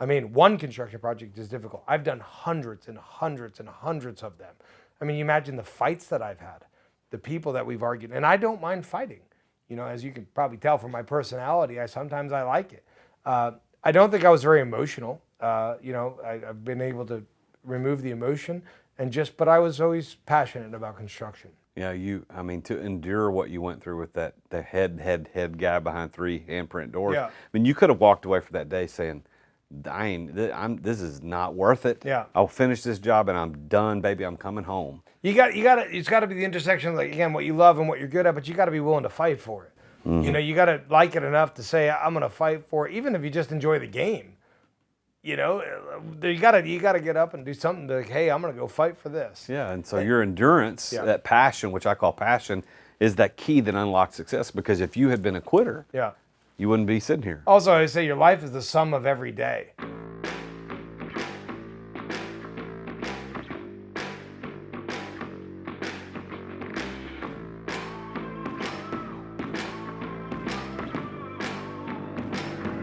I mean, one construction project is difficult. I've done hundreds and hundreds and hundreds of them. I mean, you imagine the fights that I've had, the people that we've argued, and I don't mind fighting. You know, as you can probably tell from my personality, sometimes I like it. I don't think I was very emotional. I've been able to remove the emotion but I was always passionate about construction. Yeah, to endure what you went through with the head guy behind 3 handprint doors. Yeah. I mean, you could have walked away from that day saying, this is not worth it. Yeah. I'll finish this job and I'm done, baby. I'm coming home. It's got to be the intersection, like, again, what you love and what you're good at, but you got to be willing to fight for it. Mm-hmm. You know, you got to like it enough to say, I'm going to fight for it, even if you just enjoy the game. You know, you got to get up and do something to, hey, I'm going to go fight for this. Yeah, and so your endurance, that passion, which I call passion, is that key that unlocks success. Because if you had been a quitter, you wouldn't be sitting here. Also, I say your life is the sum of every day.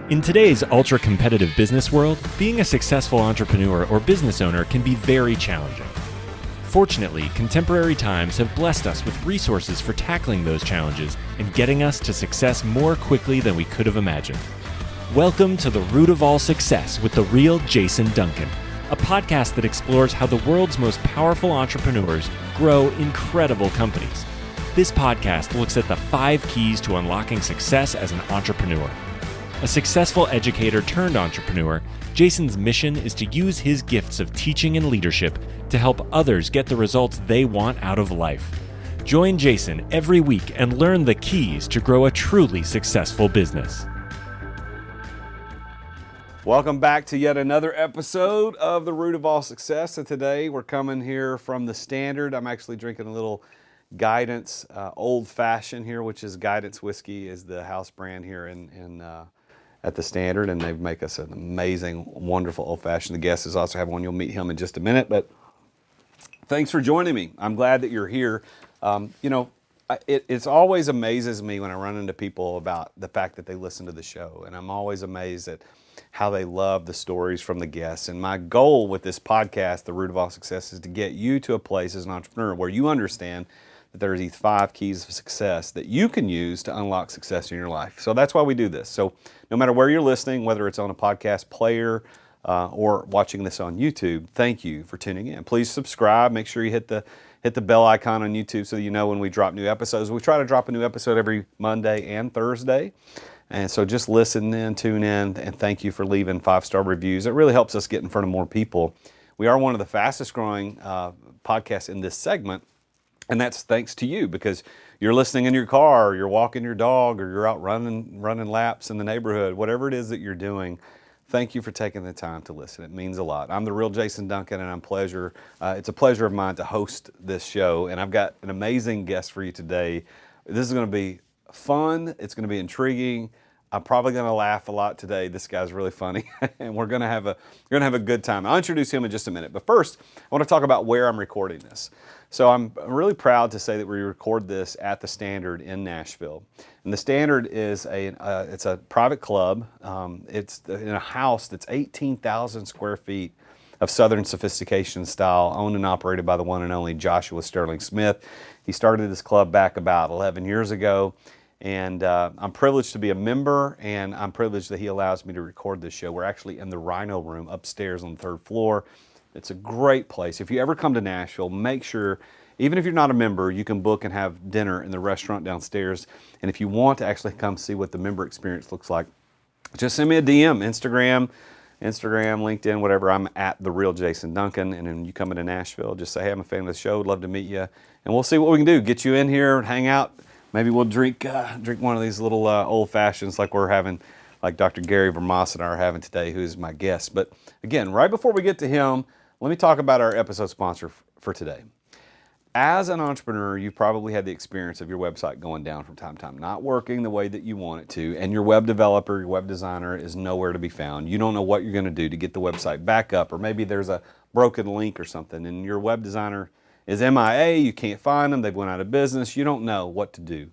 In today's ultra-competitive business world, being a successful entrepreneur or business owner can be very challenging. Fortunately, contemporary times have blessed us with resources for tackling those challenges and getting us to success more quickly than we could have imagined. Welcome to The Root of All Success with the real Jason Duncan, a podcast that explores how the world's most powerful entrepreneurs grow incredible companies. This podcast looks at the 5 keys to unlocking success as an entrepreneur. A successful educator turned entrepreneur, Jason's mission is to use his gifts of teaching and leadership to help others get the results they want out of life. Join Jason every week and learn the keys to grow a truly successful business. Welcome back to yet another episode of The Root of All Success. And today we're coming here from the Standard. I'm actually drinking a little Guidance Old Fashioned here, which is Guidance Whiskey, is the house brand here at the Standard, and they make us an amazing, wonderful Old Fashioned. The guests also have one. You'll meet him in just a minute, but thanks for joining me. I'm glad that you're here. It's always amazes me when I run into people about the fact that they listen to the show, and I'm always amazed at how they love the stories from the guests. And my goal with this podcast, The Root of All Success, is to get you to a place as an entrepreneur where you understand that there are these 5 keys of success that you can use to unlock success in your life. So that's why we do this. So no matter where you're listening, whether it's on a podcast player or watching this on YouTube, thank you for tuning in. Please subscribe. Make sure you hit the bell icon on YouTube so you know when we drop new episodes. We try to drop a new episode every Monday and Thursday. And so just listen in, tune in, and thank you for leaving 5-star reviews. It really helps us get in front of more people. We are one of the fastest growing podcasts in this segment. And that's thanks to you, because you're listening in your car, or you're walking your dog, or you're out running laps in the neighborhood, whatever it is that you're doing. Thank you for taking the time to listen. It means a lot. I'm the real Jason Duncan, and it's a pleasure of mine to host this show. And I've got an amazing guest for you today. This is going to be fun. It's going to be intriguing. I'm probably going to laugh a lot today. This guy's really funny, and we're going to have a good time. I'll introduce him in just a minute. But first, I want to talk about where I'm recording this. So I'm really proud to say that we record this at the Standard in Nashville. And the Standard is it's a private club. It's in a house that's 18,000 square feet of Southern sophistication style, owned and operated by the one and only Joshua Sterling Smith. He started this club back about 11 years ago. And I'm privileged to be a member, and I'm privileged that he allows me to record this show. We're actually in the Rhino Room upstairs on the 3rd floor. It's a great place. If you ever come to Nashville, make sure, even if you're not a member, you can book and have dinner in the restaurant downstairs. And if you want to actually come see what the member experience looks like, just send me a DM, Instagram, LinkedIn, whatever. I'm at The Real Jason Duncan. And then you come into Nashville, just say, hey, I'm a fan of the show. I'd love to meet you. And we'll see what we can do. Get you in here and hang out. Maybe we'll drink one of these little old fashions like we're having, like Dr. Garry Vermaas and I are having today, who is my guest. But again, right before we get to him, let me talk about our episode sponsor for today. As an entrepreneur, you've probably had the experience of your website going down from time to time, not working the way that you want it to, and your web developer, your web designer is nowhere to be found. You don't know what you're going to do to get the website back up, or maybe there's a broken link or something, and your web designer is MIA, you can't find them, they've went out of business, you don't know what to do.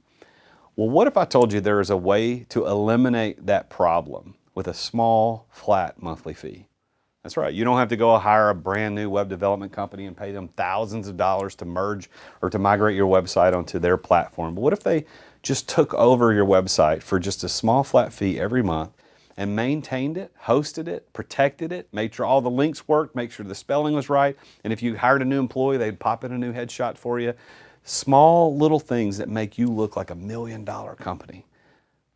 Well, what if I told you there is a way to eliminate that problem with a small, flat monthly fee. That's right. You don't have to go hire a brand new web development company and pay them thousands of dollars to merge or to migrate your website onto their platform. But what if they just took over your website for just a small flat fee every month and maintained it, hosted it, protected it, made sure all the links worked, make sure the spelling was right, and if you hired a new employee, they'd pop in a new headshot for you. Small little things that make you look like $1 million company.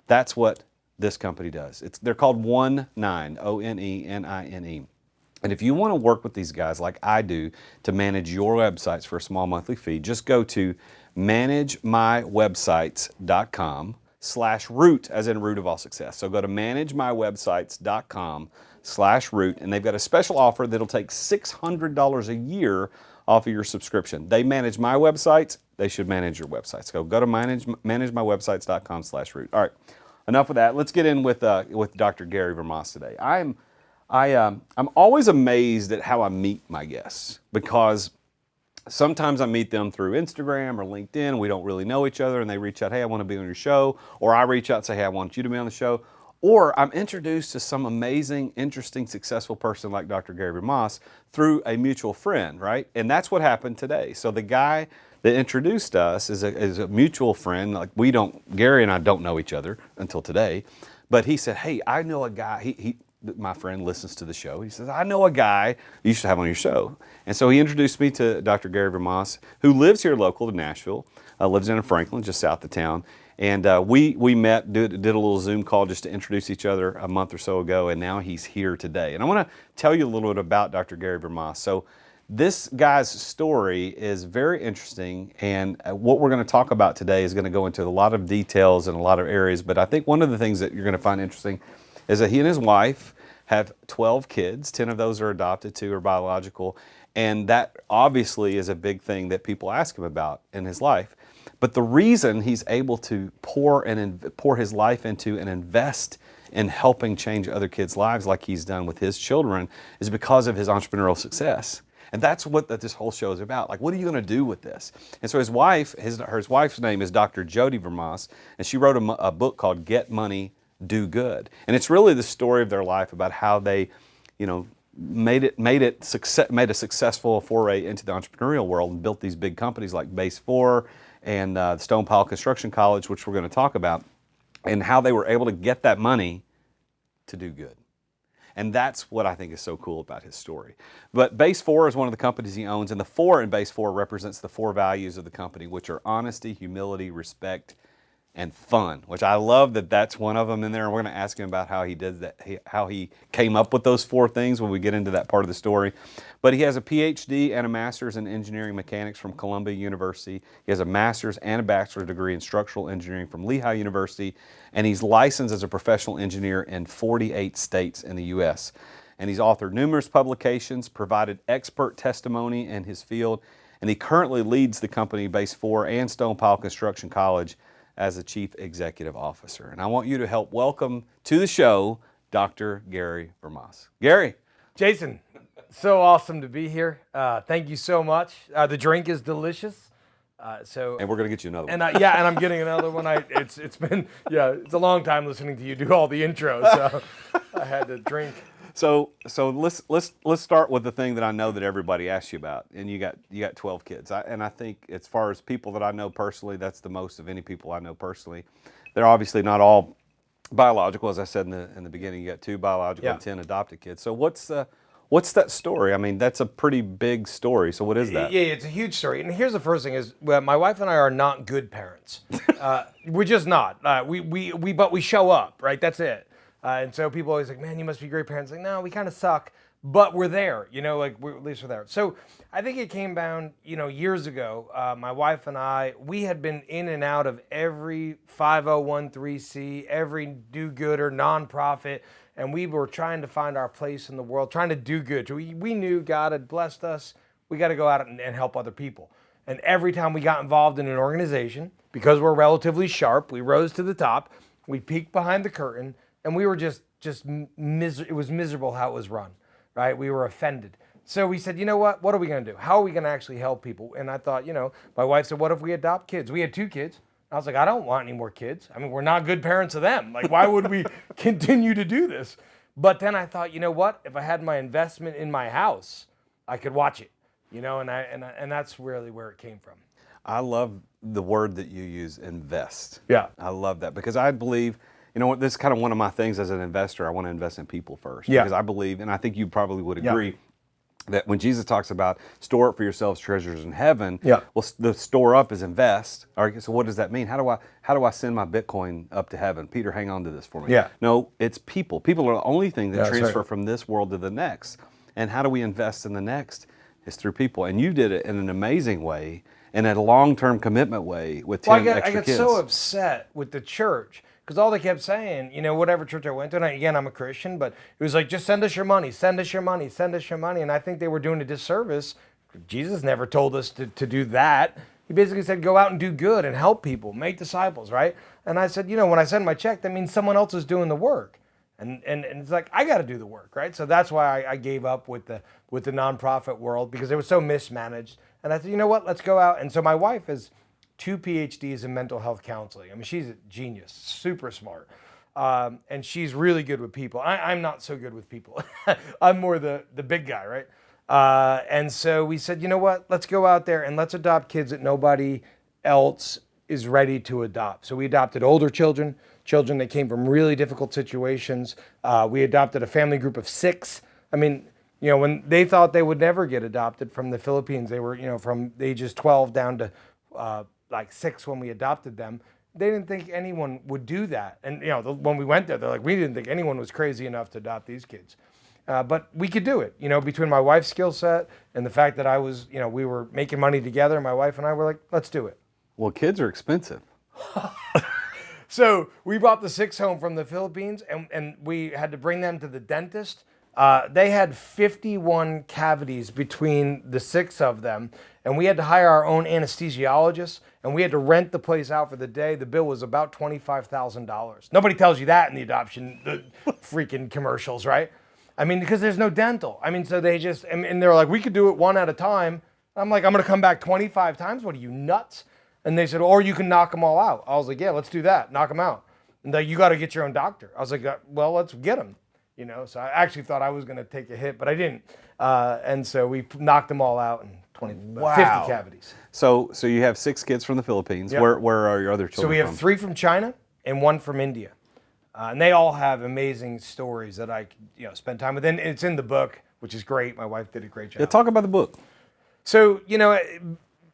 That's what this company does. They're called Onenine, O-N-E-N-I-N-E. And if you want to work with these guys like I do to manage your websites for a small monthly fee, just go to managemywebsites.com/root, as in root of all success. So go to managemywebsites.com/root, and they've got a special offer that'll take $600 a year off of your subscription. They manage my websites, they should manage your websites. Go to managemywebsites.com/root. All right, enough of that. Let's get in with Dr. Garry Vermaas today. I'm always amazed at how I meet my guests, because sometimes I meet them through Instagram or LinkedIn. We don't really know each other, and they reach out, hey, I want to be on your show. Or I reach out and say, hey, I want you to be on the show. Or I'm introduced to some amazing, interesting, successful person like Dr. Garry Vermaas through a mutual friend, right? And that's what happened today. So the guy that introduced us is a mutual friend. Like Garry and I don't know each other until today. But he said, hey, I know a guy, my friend listens to the show. He says, I know a guy you should have on your show. And so he introduced me to Dr. Garry Vermaas, who lives here local to Nashville, lives in Franklin, just south of town. And we met, did a little Zoom call just to introduce each other a month or so ago, and now he's here today. And I want to tell you a little bit about Dr. Garry Vermaas. So this guy's story is very interesting, and what we're going to talk about today is going to go into a lot of details in a lot of areas. But I think one of the things that you're going to find interesting is that he and his wife have 12 kids. 10 of those are adopted, 2 are biological. And that obviously is a big thing that people ask him about in his life. But the reason he's able to pour his life into and invest in helping change other kids' lives like he's done with his children is because of his entrepreneurial success. And that's what this whole show is about. Like, what are you going to do with this? And so his wife's name is Dr. Jody Vermaas, and she wrote a book called Get Money, Do Good. And it's really the story of their life about how they, made a successful foray into the entrepreneurial world and built these big companies like Base 4 and Stonepile Construction College, which we're going to talk about, and how they were able to get that money to do good. And that's what I think is so cool about his story. But Base 4 is one of the companies he owns, and the 4 in Base 4 represents the 4 values of the company, which are honesty, humility, respect, and fun, which I love that that's one of them in there. And we're going to ask him about how he did that, how he came up with those 4 things when we get into that part of the story. But he has a PhD and a master's in engineering mechanics from Columbia University. He has a master's and a bachelor's degree in structural engineering from Lehigh University. And he's licensed as a professional engineer in 48 states in the U.S. And he's authored numerous publications, provided expert testimony in his field, and he currently leads the company Base 4 and Stonepile Construction College as a Chief Executive Officer. And I want you to help welcome to the show Dr. Garry Vermaas. Garry. Jason, so awesome to be here. Thank you so much. The drink is delicious. And we're going to get you another one. And and I'm getting another one. It's a long time listening to you do all the intros, so I had to drink. So let's start with the thing that I know that everybody asks you about, and you got 12 kids, and I think as far as people that I know personally, that's the most of any people I know personally. They're obviously not all biological, as I said in the beginning. You got 2 biological and 10 adopted kids. So what's that story? I mean, that's a pretty big story. So what is that? Yeah, it's a huge story. And here's the first thing: is my wife and I are not good parents. We're just not. But we show up, right? That's it. And so people always like, man, you must be great parents. Like, no, we kind of suck, but we're there, at least we're there. So I think it came down, years ago, my wife and I, we had been in and out of every 501(c), every do-gooder, nonprofit, and we were trying to find our place in the world, trying to do good. So we knew God had blessed us. We got to go out and help other people. And every time we got involved in an organization, because we're relatively sharp, we rose to the top, we peeked behind the curtain, and we were it was miserable how it was run, right? We were offended. So we said, you know what? What are we going to do? How are we going to actually help people? And I thought, my wife said, what if we adopt kids? We had 2 kids. I was like, I don't want any more kids. I mean, we're not good parents of them. Like, why would we continue to do this? But then I thought, you know what? If I had my investment in my house, I could watch it, you know, and that's really where it came from. I love the word that you use, invest. Yeah. I love that because I believe, you know what, this is kind of one of my things as an investor. I want to invest in people first. Yeah. Because I believe, and I think you probably would agree, that when Jesus talks about store up for yourselves treasures in heaven, well, the store up is invest. All right, so what does that mean? How do I send my Bitcoin up to heaven? Peter, hang on to this for me. Yeah. No, it's people. People are the only thing that That's transfer right. from this world to the next. And how do we invest in the next? Is through people. And you did it in an amazing way and a long-term commitment way with 10 extra I got kids. so upset with the church because all they kept saying, you know, whatever church I went to, and again, I'm a Christian, but it was like, just send us your money, send us your money, send us your money. And I think they were doing a disservice. Jesus never told us to do that. He basically said, go out and do good and help people, make disciples, right? And I said, you know, when I send my check, that means someone else is doing the work. And it's like, I got to do the work, right? So that's why I gave up with the nonprofit world because it was so mismanaged. And I said, you know what, let's go out. And so my wife has 2 PhDs in mental health counseling. I mean, she's a genius, super smart. And she's really good with people. I'm not so good with people. I'm more the big guy, right? And so we said, you know what, let's go out there and let's adopt kids that nobody else is ready to adopt. So we adopted older children that came from really difficult situations. We adopted a family group of 6. I mean, you know, when they thought they would never get adopted from the Philippines, they were, you know, from the ages 12 down to like 6 when we adopted them. They didn't think anyone would do that. And, you know, when we went there, they're like, we didn't think anyone was crazy enough to adopt these kids. But we could do it, you know, between my wife's skill set and the fact that I was, you know, we were making money together. My wife and I were like, let's do it. Well, kids are expensive. So we brought the 6 home from the Philippines and we had to bring them to the dentist. They had 51 cavities between the 6 of them, and we had to hire our own anesthesiologist, and we had to rent the place out for the day. The bill was about $25,000. Nobody tells you that in the adoption freaking commercials, right? I mean, because there's no dental. I mean, so they just, and they're like, we could do it 1 at a time. I'm like, I'm going to come back 25 times? What are you, nuts? And they said, or you can knock them all out. I was like, yeah, let's do that. Knock them out. And they're like, you got to get your own doctor. I was like, well, let's get them. You know, so I actually thought I was going to take a hit, but I didn't. And so we knocked them all out in 50 cavities. So you have 6 kids from the Philippines. Yep. Where are your other children So we have from? 3 from China and 1 from India. And they all have amazing stories that I, you know, spend time with. And it's in the book, which is great. My wife did a great job. Yeah, talk about the book. So, you know,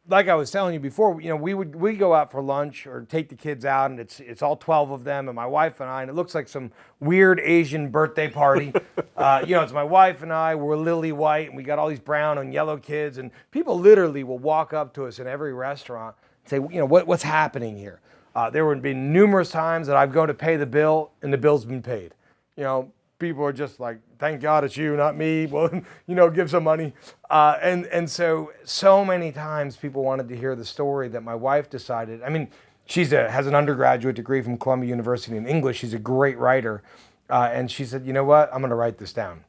like I was telling you before, you know, we go out for lunch or take the kids out, and it's all 12 of them, and my wife and I, and it looks like some weird Asian birthday party. You know, it's my wife and I. We're lily white, and we got all these brown and yellow kids, and people literally will walk up to us in every restaurant and say, you know, what's happening here? There would be numerous times that I've gone to pay the bill, and the bill's been paid. You know, people are just like, thank God it's you, not me. Well, you know, give some money. And so many times people wanted to hear the story that my wife decided. I mean, has an undergraduate degree from Columbia University in English. She's a great writer. And she said, you know what? I'm going to write this down.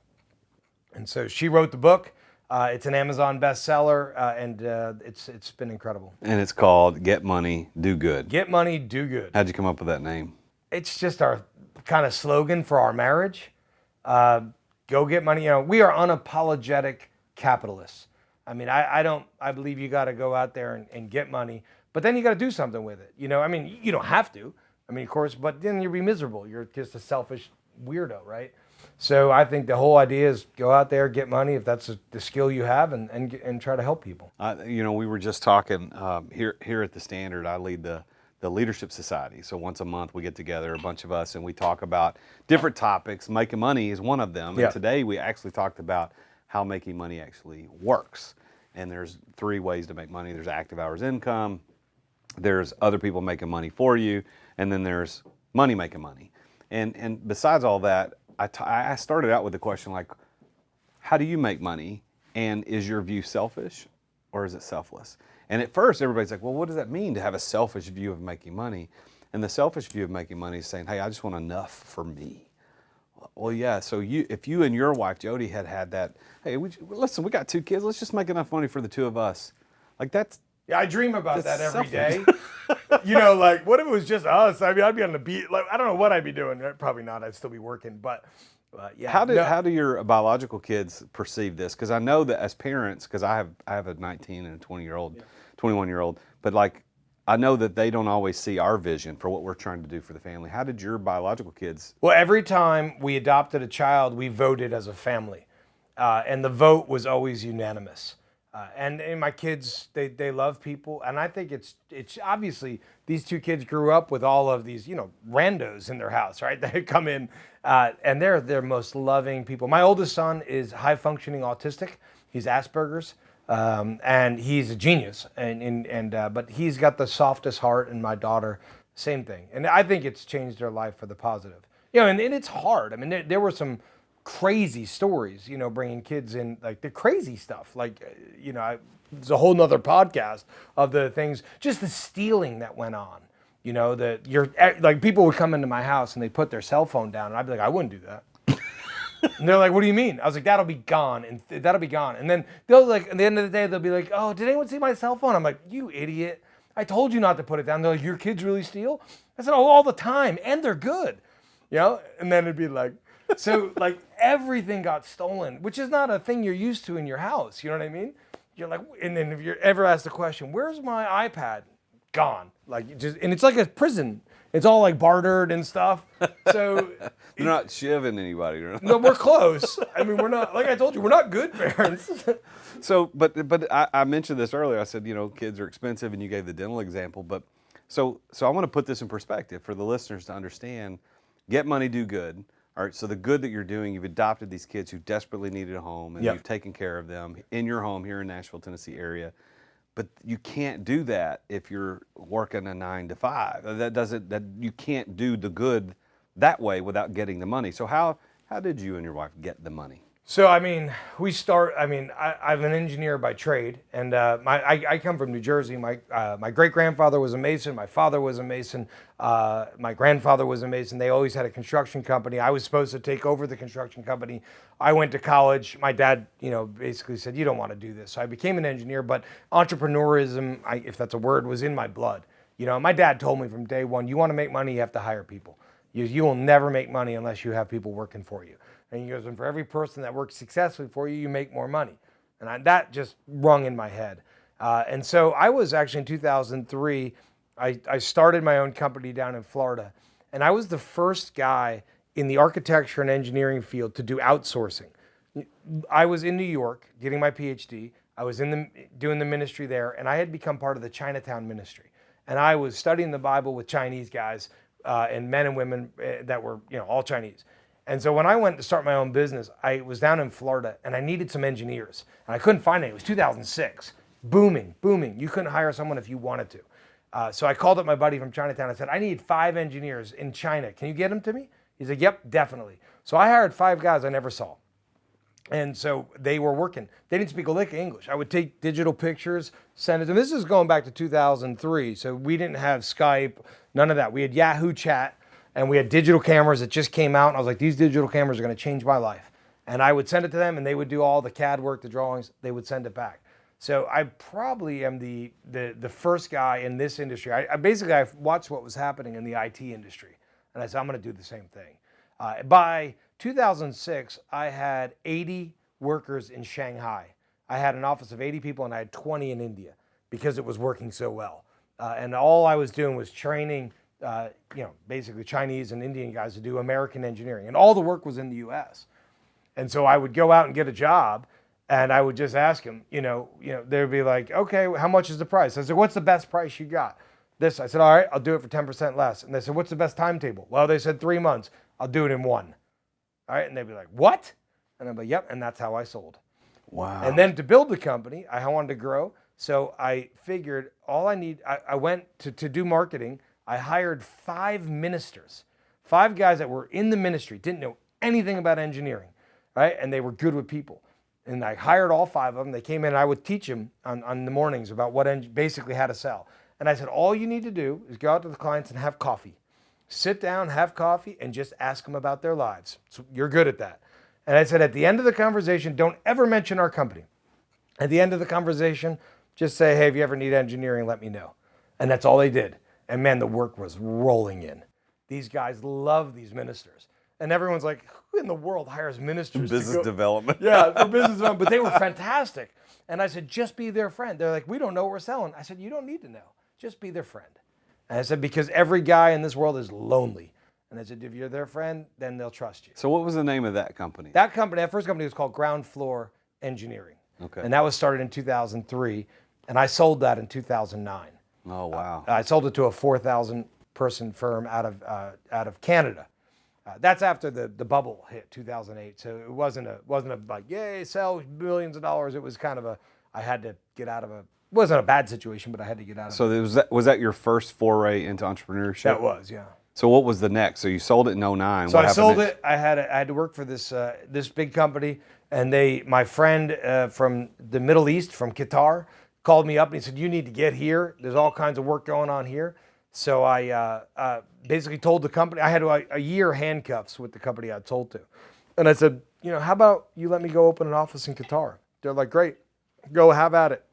And so she wrote the book. It's an Amazon bestseller, and it's been incredible. And it's called Get Money, Do Good. Get Money, Do Good. How'd you come up with that name? It's just our kind of slogan for our marriage. Go get money. You know, we are unapologetic capitalists. I mean, I believe you got to go out there and get money, but then you got to do something with it. You know, I mean, you don't have to. I mean, of course, but then you'll be miserable. You're just a selfish weirdo, right? So I think the whole idea is go out there, get money if that's the skill you have, and try to help people. You know, we were just talking here at the Standard. I lead the Leadership Society. So once a month we get together, a bunch of us, and we talk about different topics. Making money is one of them. Yeah. And today we actually talked about how making money actually works. And there's 3 ways to make money. There's active hours income, there's other people making money for you, and then there's money making money. And besides all that, I started out with the question like, how do you make money? And is your view selfish or is it selfless? And at first, everybody's like, well, what does that mean to have a selfish view of making money? And the selfish view of making money is saying, hey, I just want enough for me. Well, yeah, so if you and your wife, Jody, had that, hey, listen, we got 2 kids, let's just make enough money for the 2 of us. Like that's... Yeah, I dream about that every day. You know, like, what if it was just us? I mean, I'd be on the beat. Like, I don't know what I'd be doing. Probably not. I'd still be working. But yeah. How do your biological kids perceive this? Because I know that as parents, because I have a 19 and a 20-year-old, 21-year-old, but like I know that they don't always see our vision for what we're trying to do for the family. How did your biological kids? Well, every time we adopted a child, we voted as a family, and the vote was always unanimous. And my kids, they love people, and I think it's obviously these two kids grew up with all of these, you know, randos in their house, right? They come in, and they're most loving people. My oldest son is high functioning autistic. He's Asperger's, and he's a genius, but he's got the softest heart. And my daughter, same thing. And I think it's changed their life for the positive. You know, and it's hard. I mean, there were some crazy stories, you know, bringing kids in, like the crazy stuff, like, you know, there's a whole nother podcast of the things, just the stealing that went on, you know, like people would come into my house and they put their cell phone down and I'd be like, I wouldn't do that. And they're like, what do you mean? I was like, that'll be gone. And that'll be gone. And then they'll like, at the end of the day, they'll be like, oh, did anyone see my cell phone? I'm like, you idiot. I told you not to put it down. They're like, your kids really steal? I said, oh, all the time. And they're good, you know? And then it'd be like, so like everything got stolen, which is not a thing you're used to in your house. You know what I mean? You're like, and then if you're ever asked the question, where's my iPad? Gone. Like and it's like a prison. It's all like bartered and stuff. So They're not shivving anybody, right? No, we're close. I mean, we're not, like I told you, we're not good parents. So, but I mentioned this earlier. I said, you know, kids are expensive, and you gave the dental example. But so I want to put this in perspective for the listeners to understand. Get money, do good. All right, so the good that you're doing, you've adopted these kids who desperately needed a home, and you've taken care of them in your home here in Nashville, Tennessee area. But you can't do that if you're working a 9 to 5. That you can't do the good that way without getting the money. So how did you and your wife get the money? So, I mean, I'm an engineer by trade, and I come from New Jersey. My great-grandfather was a mason. My father was a mason. My grandfather was a mason. They always had a construction company. I was supposed to take over the construction company. I went to college. My dad, you know, basically said, you don't want to do this. So I became an engineer, but entrepreneurism, if that's a word, was in my blood. You know, my dad told me from day one, you want to make money, you have to hire people. You will never make money unless you have people working for you. And he goes, and for every person that works successfully for you, you make more money. And that just rung in my head. And so I was actually in 2003, I started my own company down in Florida. And I was the first guy in the architecture and engineering field to do outsourcing. I was in New York getting my PhD. I was doing the ministry there, and I had become part of the Chinatown ministry. And I was studying the Bible with Chinese guys and men and women that were, you know, all Chinese. And so when I went to start my own business, I was down in Florida and I needed some engineers. And I couldn't find any. It was 2006. Booming. You couldn't hire someone if you wanted to. So I called up my buddy from Chinatown. I said, I need 5 engineers in China. Can you get them to me? He said, yep, definitely. So I hired 5 guys I never saw. And so they were working. They didn't speak a lick of English. I would take digital pictures, send it to them. This is going back to 2003. So we didn't have Skype, none of that. We had Yahoo Chat. And we had digital cameras that just came out. And I was like, these digital cameras are going to change my life. And I would send it to them, and they would do all the CAD work, the drawings. They would send it back. So I probably am the first guy in this industry. I watched what was happening in the IT industry. And I said, I'm going to do the same thing. By 2006, I had 80 workers in Shanghai. I had an office of 80 people, and I had 20 in India because it was working so well. And all I was doing was training basically Chinese and Indian guys to do American engineering. And all the work was in the US. And so I would go out and get a job, and I would just ask them, they'd be like, okay, how much is the price? I said, what's the best price you got? This. I said, all right, I'll do it for 10% less. And they said, what's the best timetable? Well, they said 3 months. I'll do it in 1. All right. And they'd be like, what? And I'm like, yep. And that's how I sold. Wow. And then to build the company, I wanted to grow. So I figured I went to do marketing. I hired 5 ministers, 5 guys that were in the ministry, didn't know anything about engineering, right? And they were good with people. And I hired all 5 of them. They came in, and I would teach them on the mornings about basically how to sell. And I said, all you need to do is go out to the clients and have coffee. Sit down, have coffee, and just ask them about their lives. So you're good at that. And I said, at the end of the conversation, don't ever mention our company. At the end of the conversation, just say, hey, if you ever need engineering, let me know. And that's all they did. And man, the work was rolling in. These guys love these ministers. And everyone's like, who in the world hires ministers Business development. Yeah, for business development. But they were fantastic. And I said, just be their friend. They're like, we don't know what we're selling. I said, you don't need to know. Just be their friend. And I said, because every guy in this world is lonely. And I said, if you're their friend, then they'll trust you. So what was the name of that company? That first company was called Ground Floor Engineering. Okay. And that was started in 2003. And I sold that in 2009. Oh, wow. I sold it to a 4,000 person firm out of Canada. That's after the bubble hit 2008. So it wasn't a like, yay, sell billions of dollars. It was kind of I had to get out of it wasn't a bad situation, but I had to get out of it. So was that your first foray into entrepreneurship? That was, yeah. So what was the next? So you sold it in 2009. So I sold it. I had to work for this big company, and my friend from the Middle East, from Qatar, called me up and he said, you need to get here. There's all kinds of work going on here. So I basically told the company, I had a year handcuffs with the company I'd sold to. And I said, how about you let me go open an office in Qatar? They're like, great, go have at it.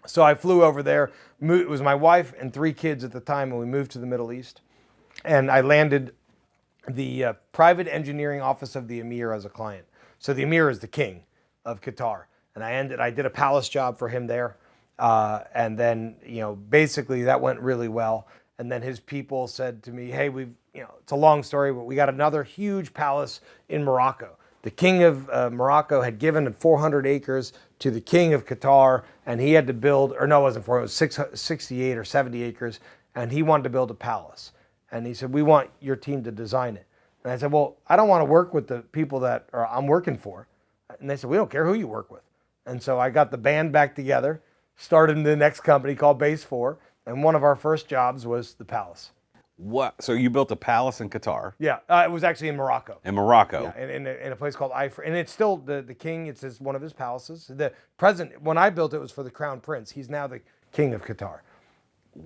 So I flew over there. It was my wife and 3 kids at the time when we moved to the Middle East. And I landed the private engineering office of the Emir as a client. So the Emir is the king of Qatar. And I did a palace job for him there. And then, basically that went really well. And then his people said to me, hey, it's a long story, but we got another huge palace in Morocco. The king of Morocco had given 400 acres to the king of Qatar, and he had to build, or no, it wasn't 400, it was 68 or 70 acres, and he wanted to build a palace. And he said, we want your team to design it. And I said, well, I don't want to work with the people that I'm working for. And they said, we don't care who you work with. And so I got the band back together, started the next company called Base 4, and one of our first jobs was the palace. What? So you built a palace in Qatar? Yeah, it was actually in Morocco. In Morocco? Yeah, in a place called Ifra. And it's still the king, it's one of his palaces. The president, when I built it, was for the crown prince. He's now the king of Qatar.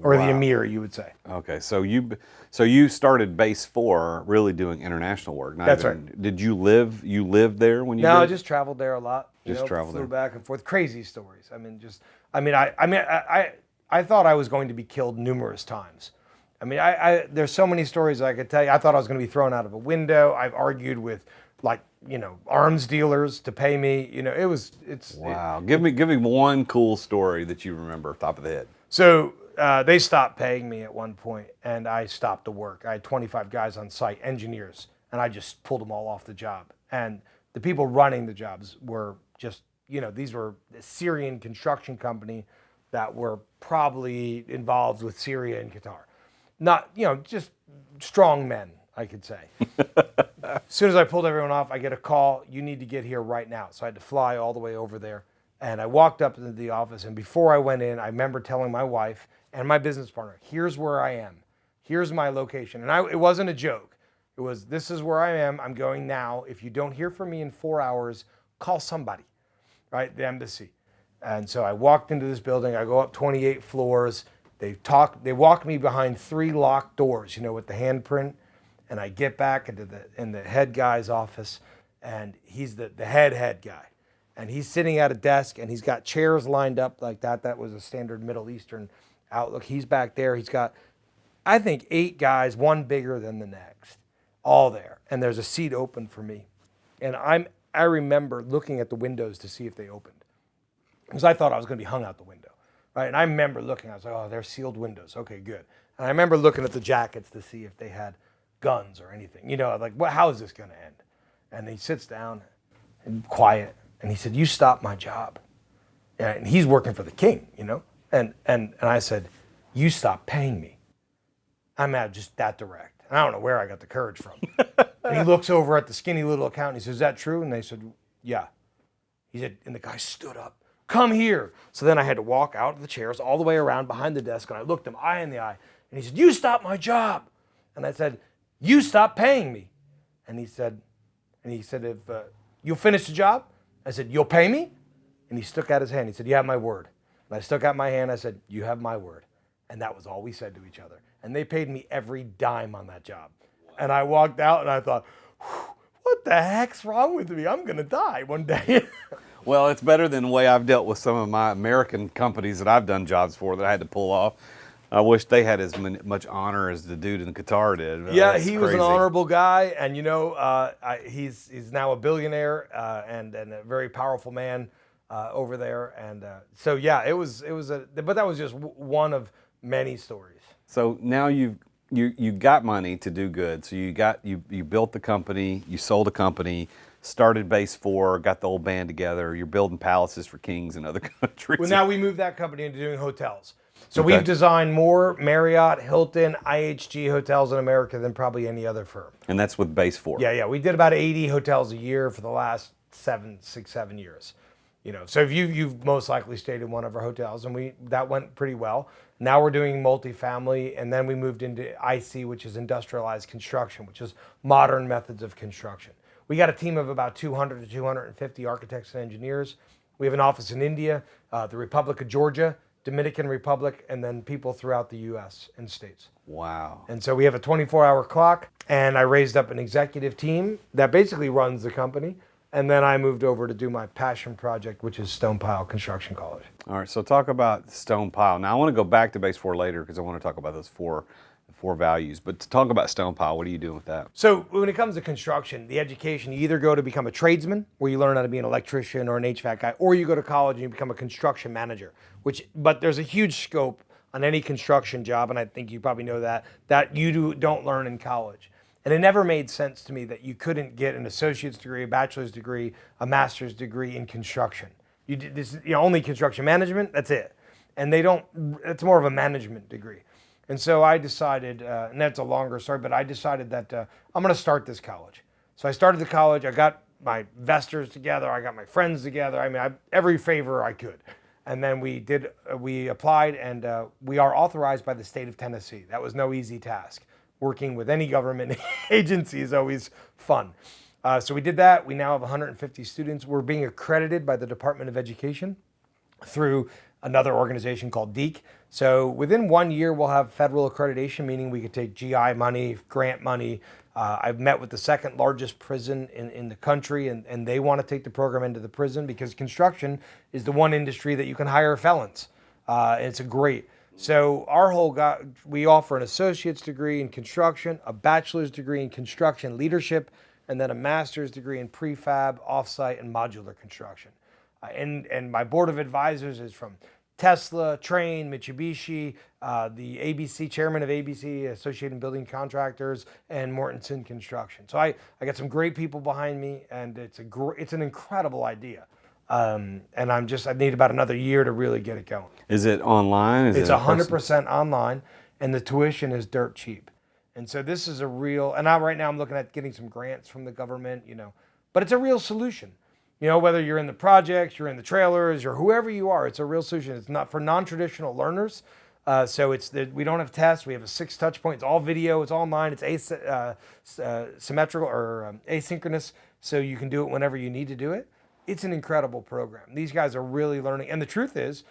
Or the emir, you would say. Okay, so you started Base 4 really doing international work. That's right. Did you live there when you No, did? I just traveled there a lot. Flew back and forth. Crazy stories. I thought I was going to be killed numerous times. There's so many stories I could tell you. I thought I was going to be thrown out of a window. I've argued with arms dealers to pay me. Wow. Give me one cool story that you remember off the top of the head. So they stopped paying me at one point, and I stopped the work. I had 25 guys on site, engineers, and I just pulled them all off the job. And the people running the jobs were just, these were a Syrian construction company that were probably involved with Syria and Qatar. Not, just strong men, I could say. As soon as I pulled everyone off, I get a call, you need to get here right now. So I had to fly all the way over there. And I walked up into the office, and before I went in, I remember telling my wife and my business partner, here's where I am. Here's my location. And it wasn't a joke. It was, this is where I am. I'm going now. If you don't hear from me in 4 hours, call somebody, right? The embassy. And so I walked into this building. I go up 28 floors. They walk me behind 3 locked doors, with the handprint. And I get back into the head guy's office, and he's the head guy. And he's sitting at a desk, and he's got chairs lined up like that. That was a standard Middle Eastern outlook. He's back there. He's got, I think, 8 guys, one bigger than the next, all there. And there's a seat open for me. And I remember looking at the windows to see if they opened, because I thought I was going to be hung out the window, right? And I remember looking. I was like, oh, they're sealed windows. Okay, good. And I remember looking at the jackets to see if they had guns or anything. How is this going to end? And he sits down, and quiet. And he said, you stopped my job. And he's working for the king, And I said, you stopped paying me. I'm out just that direct. And I don't know where I got the courage from. And he looks over at the skinny little accountant. He says, is that true? And they said, yeah. He said, and the guy stood up. Come here. So then I had to walk out of the chairs all the way around behind the desk. And I looked him eye in the eye. And he said, you stopped my job. And I said, you stopped paying me. And he said, if you'll finish the job, I said, you'll pay me? And he stuck out his hand. He said, you have my word. And I stuck out my hand. I said, you have my word. And that was all we said to each other. And they paid me every dime on that job. And I walked out and I thought, what the heck's wrong with me? I'm going to die one day. Well, it's better than the way I've dealt with some of my American companies that I've done jobs for that I had to pull off. I wish they had as much honor as the dude in the guitar did. Yeah, That's he was an crazy. honorable guy, and he's now a billionaire and a very powerful man over there. And so yeah, it was but that was just one of many stories. So now you got money to do good. So you built the company, you sold a company, started Base 4, got the old band together. You're building palaces for kings in other countries. Well, now we moved that company into doing hotels. So Okay. we've designed more Marriott, Hilton, IHG hotels in America than probably any other firm. And that's with Base 4. Yeah. We did about 80 hotels a year for the last 7 years. So if you've most likely stayed in one of our hotels, and that went pretty well. Now we're doing multifamily, and then we moved into IC, which is industrialized construction, which is modern methods of construction. We got a team of about 200 to 250 architects and engineers. We have an office in India, the Republic of Georgia, Dominican Republic, and then people throughout the U.S. and states. Wow. And so we have a 24-hour clock, and I raised up an executive team that basically runs the company. And then I moved over to do my passion project, which is Stonepile Construction College. All right, so talk about Stonepile. Now I want to go back to Base 4 later because I want to talk about those four values. But to talk about Stonepile, what are you doing with that? So when it comes to construction, the education, you either go to become a tradesman, where you learn how to be an electrician or an HVAC guy, or you go to college and you become a construction manager. But there's a huge scope on any construction job, and I think you probably know that you don't learn in college. And it never made sense to me that you couldn't get an associate's degree, a bachelor's degree, a master's degree in construction. You did this, only construction management, that's it. And it's more of a management degree. And so I decided, and that's a longer story, but I decided that I'm going to start this college. So I started the college, I got my investors together, I got my friends together, every favor I could. And then we applied, and we are authorized by the state of Tennessee. That was no easy task. Working with any government agency is always fun. So we did that. We now have 150 students. We're being accredited by the Department of Education through another organization called DEEC. So within 1 year, we'll have federal accreditation, meaning we could take GI money, grant money. I've met with the second largest prison in the country, and they want to take the program into the prison because construction is the one industry that you can hire felons. It's a great. So we offer an associate's degree in construction, a bachelor's degree in construction leadership, and then a master's degree in prefab, offsite, and modular construction. And my board of advisors is from Tesla, Trane, Mitsubishi, the ABC, chairman of ABC, Associated Building Contractors, and Mortenson Construction. So I got some great people behind me, and it's an incredible idea. And I need about another year to really get it going. Is it online? It's 100% online, and the tuition is dirt cheap. And so this is right now I'm looking at getting some grants from the government, but it's a real solution. Whether you're in the projects, you're in the trailers, or whoever you are, it's a real solution. It's not for non-traditional learners. So we don't have tests. We have 6 touch points. It's all video. It's online. It's symmetrical or asynchronous, so you can do it whenever you need to do it. It's an incredible program. These guys are really learning. And the truth is,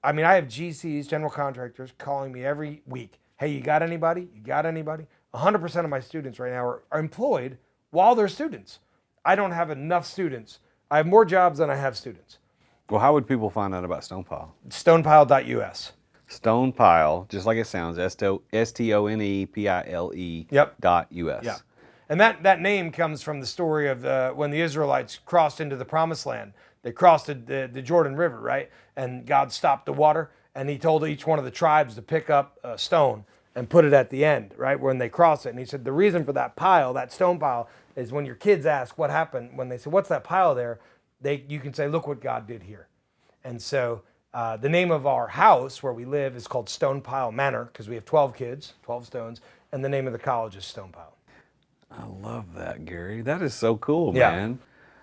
I have GCs, general contractors, calling me every week. Hey, you got anybody? You got anybody? 100% of my students right now are employed while they're students. I don't have enough students. I have more jobs than I have students. Well, how would people find out about Stonepile? Stonepile.us. Stonepile, just like it sounds, STONEPILE Yep. .us. Yeah. And that name comes from the story of when the Israelites crossed into the Promised Land. They crossed the Jordan River, right? And God stopped the water, and he told each one of the tribes to pick up a stone and put it at the end, right, when they cross it. And he said the reason for that pile, that stone pile, is when your kids ask what happened, when they say, what's that pile there, you can say, look what God did here. And so the name of our house where we live is called Stonepile Manor because we have 12 kids, 12 stones, and the name of the college is Stonepile. I love that, Gary. That is so cool, Yeah. man.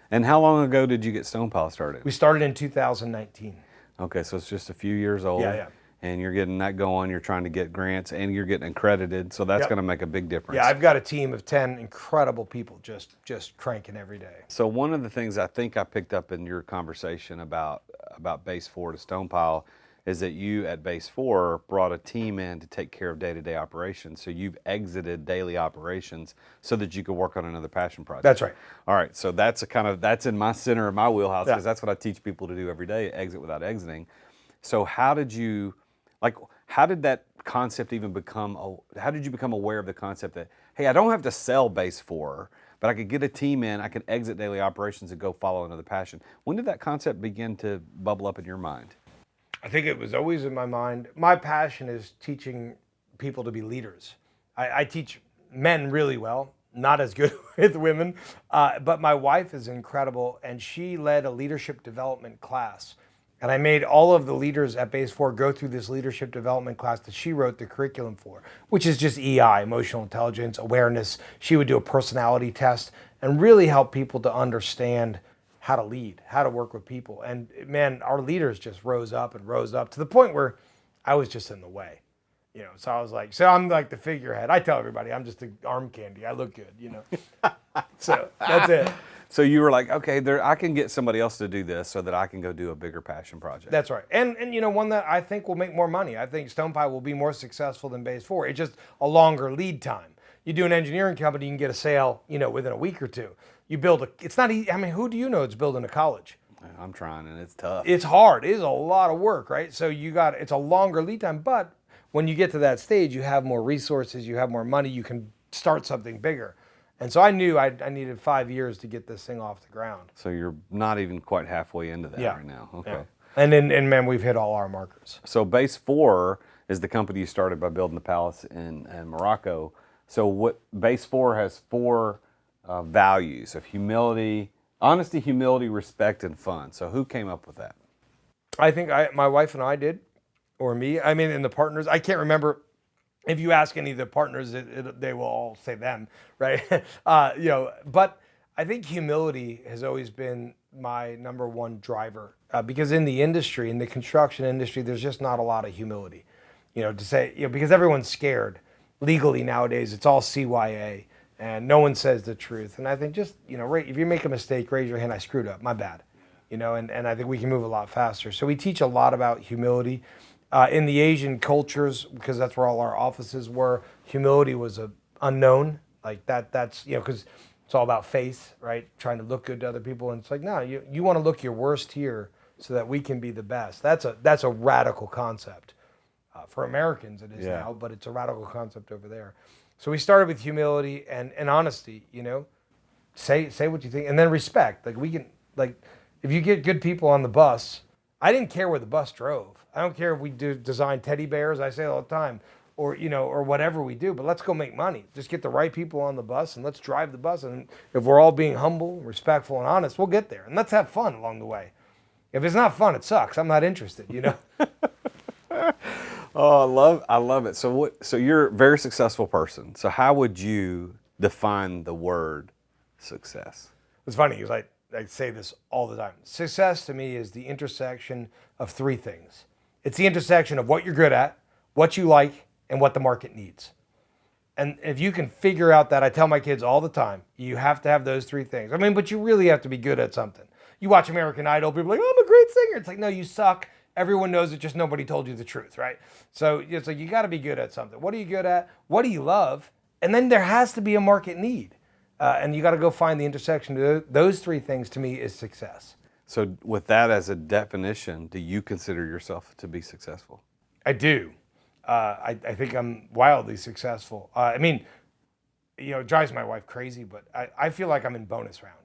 And how long ago did you get Stonepile started? We started in 2019. Okay, so it's just a few years old. Yeah. And you're getting that going. You're trying to get grants, and you're getting accredited. So that's Yep. going to make a big difference. Yeah, I've got a team of 10 incredible people just cranking every day. So one of the things I think I picked up in your conversation about Base 4 to Stonepile is that you at Base 4 brought a team in to take care of day-to-day operations. So you've exited daily operations so that you could work on another passion project. That's right. All right, so that's that's in my center of my wheelhouse because Yeah. that's what I teach people to do every day, exit without exiting. So how How did that concept even how did you become aware of the concept that, hey, I don't have to sell base 4, but I could get a team in, I could exit daily operations and go follow another passion? When did that concept begin to bubble up in your mind? I think it was always in my mind. My passion is teaching people to be leaders. I teach men really well, not as good with women, but my wife is incredible, and she led a leadership development class. And I made all of the leaders at Base 4 go through this leadership development class that she wrote the curriculum for, which is just EI, emotional intelligence, awareness. She would do a personality test and really help people to understand how to lead, how to work with people. And man, our leaders just rose up to the point where I was just in the way. So I was like, so I'm like the figurehead. I tell everybody I'm just the arm candy. I look good, So that's it. So you were like, okay, I can get somebody else to do this so that I can go do a bigger passion project. That's right. And one that I think will make more money. I think Stonepile will be more successful than Base 4. It's just a longer lead time. You do an engineering company, you can get a sale, within a week or two. You build it's not easy. I mean, who do you know it's building a college? I'm trying, and it's tough. It's hard. It is a lot of work, right? So it's a longer lead time, but when you get to that stage, you have more resources, you have more money, you can start something bigger. And so I knew I needed 5 years to get this thing off the ground. So you're not even quite halfway into that right now. Okay. Yeah. And man, we've hit all our markers. So Base 4 is the company you started by building the palace in Morocco. So what Base 4 has 4 values of humility, honesty, humility, respect, and fun. So who came up with that? I think my wife and I did, or me. I mean, and the partners. I can't remember. If you ask any of the partners, they will all say them, right? But I think humility has always been my number one driver because in the industry, in the construction industry, there's just not a lot of humility, to say, because everyone's scared legally nowadays. It's all CYA and no one says the truth. And I think just, if you make a mistake, raise your hand. I screwed up, my bad, and I think we can move a lot faster. So we teach a lot about humility. In the Asian cultures, because that's where all our offices were, humility was a unknown. Like that's because it's all about face, right? Trying to look good to other people, and it's like, no, you want to look your worst here so that we can be the best. That's a radical concept for Americans. It is now, but it's a radical concept over there. So we started with humility and honesty. Say what you think, and then respect. Like we can, if you get good people on the bus, I didn't care where the bus drove. I don't care if we design teddy bears, I say it all the time, or whatever we do, but let's go make money. Just get the right people on the bus and let's drive the bus. And if we're all being humble, respectful, and honest, we'll get there. And let's have fun along the way. If it's not fun, it sucks. I'm not interested, Oh, I love it. So you're a very successful person. So how would you define the word success? It's funny because I say this all the time. Success to me is the intersection of 3 things. It's the intersection of what you're good at, what you like, and what the market needs. And if you can figure out that, I tell my kids all the time, you have to have those 3 things. I mean, but you really have to be good at something. You watch American Idol, people are like, oh, I'm a great singer. It's like, no, you suck. Everyone knows it, just nobody told you the truth, right? So it's like, you got to be good at something. What are you good at? What do you love? And then there has to be a market need. And you got to go find the intersection. Those 3 things to me is success. So with that as a definition, do you consider yourself to be successful? I do. I think I'm wildly successful. It drives my wife crazy, but I feel like I'm in bonus round.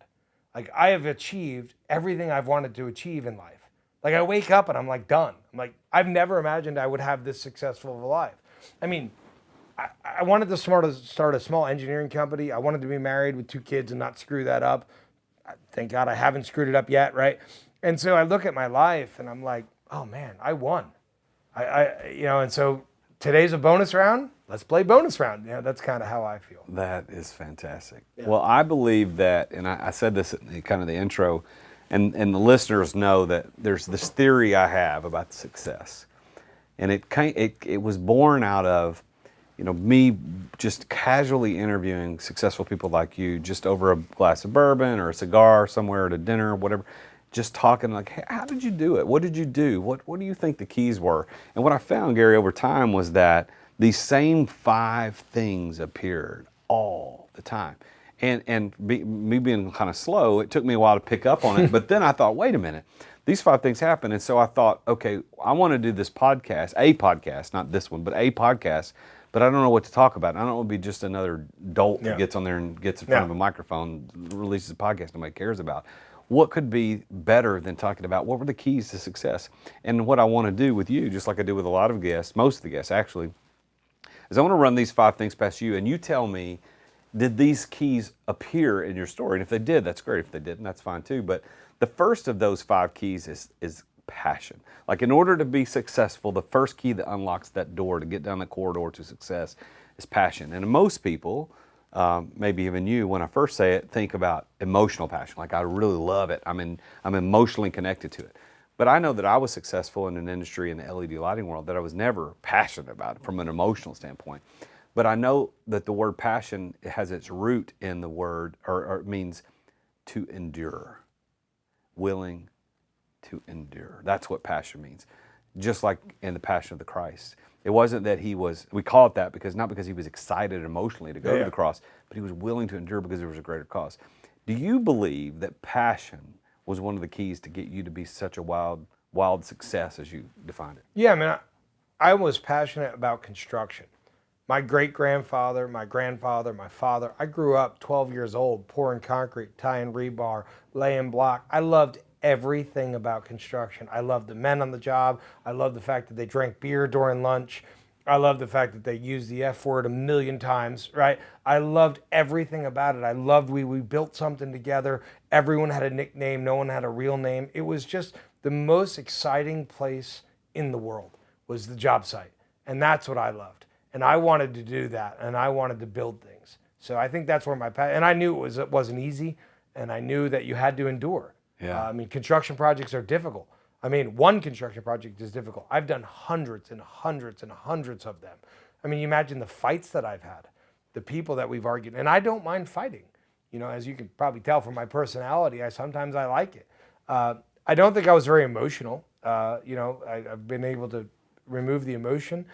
Like I have achieved everything I've wanted to achieve in life. Like I wake up and I'm like done. I'm like, I've never imagined I would have this successful of a life. I mean, I wanted to start a small engineering company. I wanted to be married with 2 kids and not screw that up. Thank God I haven't screwed it up yet, right? And so I look at my life and I'm like, oh man, I won. And so today's a bonus round. Let's play bonus round. That's kind of how I feel. That is fantastic. Yeah. Well, I believe that, and I said this in kind of the intro, and the listeners know that there's this theory I have about success. And it was born out of me just casually interviewing successful people like you, just over a glass of bourbon or a cigar somewhere at a dinner or whatever, just talking like, hey, how did you do it? What did you do? What do you think the keys were? And what I found, Garry, over time was that these same 5 things appeared all the time. And me being kind of slow, it took me a while to pick up on it. But then I thought, wait a minute, these 5 things happen. And so I thought, okay, I want to do this podcast, a podcast, not this one, but a podcast, but I don't know what to talk about. I don't want to be just another dolt that gets on there and gets in front of a microphone, releases a podcast nobody cares about. What could be better than talking about what were the keys to success? And what I want to do with you, just like I do with a lot of guests, most of the guests actually, is I want to run these 5 things past you, and you tell me, did these keys appear in your story? And if they did, that's great. If they didn't, that's fine too. But the first of those 5 keys is passion. Like, in order to be successful, the first key that unlocks that door to get down the corridor to success is passion. And most people, maybe even you, when I first say it, think about emotional passion. Like, I really love it. I'm emotionally connected to it. But I know that I was successful in an industry in the LED lighting world that I was never passionate about from an emotional standpoint. But I know that the word passion has its root in the word, or it means to endure, willing to endure. That's what passion means. Just like in the Passion of the Christ. It wasn't that we call it that because not because he was excited emotionally to go to the cross, but he was willing to endure because there was a greater cause. Do you believe that passion was one of the keys to get you to be such a wild success as you defined it? Yeah, I mean, I was passionate about construction. My great-grandfather, my grandfather, my father, I grew up 12 years old, pouring concrete, tying rebar, laying block. I loved everything about construction. I loved the men on the job. I loved the fact that they drank beer during lunch. I loved the fact that they used the F word a million times, right? I loved everything about it. I loved we built something together. Everyone had a nickname. No one had a real name. It was just the most exciting place in the world was the job site. And that's what I loved. And I wanted to do that. And I wanted to build things. So I think that's where my passion, and I knew it wasn't easy. And I knew that you had to endure. Yeah. I mean, construction projects are difficult. I mean, one construction project is difficult. I've done hundreds and hundreds and hundreds of them. I mean, you imagine the fights that I've had, the people that we've argued, and I don't mind fighting. You know, as you can probably tell from my personality, sometimes I like it. I don't think I was very emotional. I've been able to remove the emotion